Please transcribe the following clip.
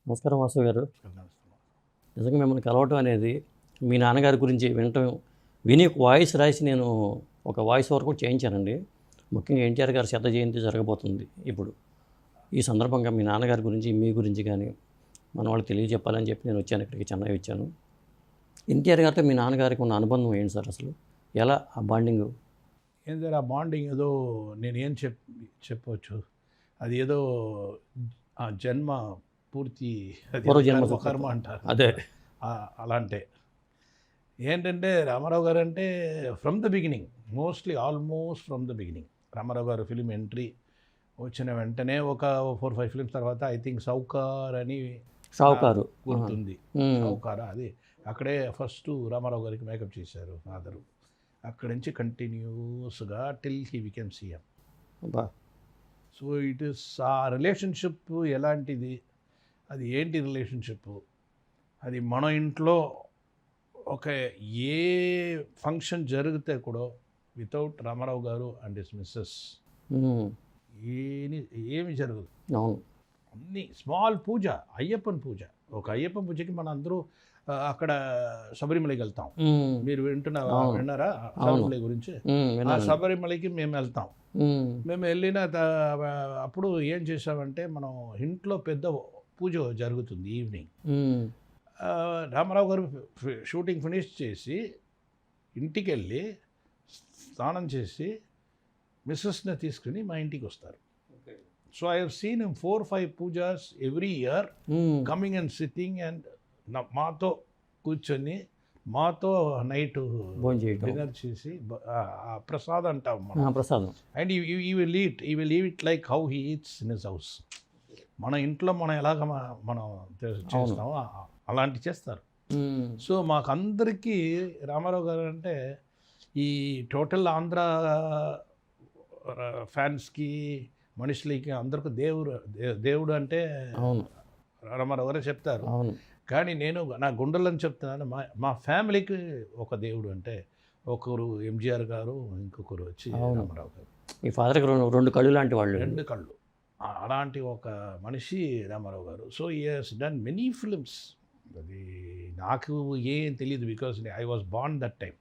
నమస్కారం వాసు గారు. నిజంగా మిమ్మల్ని కలవటం అనేది మీ నాన్నగారి గురించి విని వాయిస్ రాసి నేను ఒక వాయిస్ ఓవర్ కూడా చేయించానండి. ముఖ్యంగా ఎన్టీఆర్ గారి శత జయంతి జరగబోతుంది ఇప్పుడు. ఈ సందర్భంగా మీ నాన్నగారి గురించి, మీ గురించి కానీ మన వాళ్ళు తెలియజెప్పాలని చెప్పి నేను వచ్చాను, ఇక్కడికి చెన్నై వచ్చాను. ఎన్టీఆర్ గారితో మీ నాన్నగారికి ఉన్న అనుబంధం ఏంటి సార్ అసలు? ఎలా ఆ బాండింగ్? ఏం సార్ ఆ బాండింగ్ ఏదో నేనేం చెప్పవచ్చు, అది ఏదో ఆ జన్మ పూర్తి పూర్వజన్మ కర్మ అంటారు. అదే అలాంటే ఏంటంటే రామారావు గారు అంటే from the beginning, almost from the beginning Ramarao garu film entry వచ్చిన వెంటనే ఒక 4-5 ఫిలిమ్స్ తర్వాత ఐ థింక్ షావుకారు గుర్తుంది. షావుకారా అది అక్కడే ఫస్ట్ రామారావు గారికి మేకప్ చేశారు ఫాదరు. అక్కడి నుంచి కంటిన్యూస్గా till he became CM. So it is a relationship ఎలాంటిది, అది ఏంటి రిలేషన్షిప్, అది మన ఇంట్లో ఒక ఏ ఫంక్షన్ జరిగితే కూడా వితౌట్ రామారావు గారు అండ్ హిస్ మిస్సెస్ ఏమి జరగదు. అన్ని స్మాల్ పూజ, అయ్యప్పన్ పూజ. ఒక అయ్యప్పన్ పూజకి మన అందరూ అక్కడ శబరిమలకి వెళ్తాం. మీరు విన్నారా శబరిమల గురించి? ఆ శబరిమలకి మేము వెళ్తాం. మేము వెళ్ళిన అప్పుడు ఏం చేసామంటే, మనం ఇంట్లో పెద్ద పూజ జరుగుతుంది ఈవినింగ్. రామారావు గారు షూటింగ్ ఫినిష్ చేసి ఇంటికి వెళ్ళి స్నానం చేసి మిస్సెస్ని తీసుకుని మా ఇంటికి వస్తారు. So I have seen 4-5 pujas every year coming and sitting and మాతో కూర్చొని మాతో నైట్ డిన్నర్ చేసి ప్రసాదం అంటాం ప్రసాదం. అండ్ ఈ will eat like how he eats in his house. మన ఇంట్లో మనం ఎలాగ మనం చేస్తామో అలాంటి చేస్తారు. సో మాకందరికీ రామారావు గారు అంటే ఈ టోటల్ ఆంధ్ర ఫ్యాన్స్కి, మనుషులకి అందరికీ దేవుడు అంటే రామారావు గారే చెప్తారు. కానీ నేను నా గుండెలని చెప్తున్నాను, మా ఫ్యామిలీకి ఒక దేవుడు అంటే ఒకరు ఎంజీఆర్ గారు, ఇంకొకరు వచ్చి రామారావు గారు. మీ ఫాదర్కి 2 కళ్ళు లాంటి వాళ్ళు. 2 కళ్ళు అలాంటి ఒక మనిషి రామారావు గారు. So he has done many films. అది నాకు ఏం తెలియదు, because I was born that time.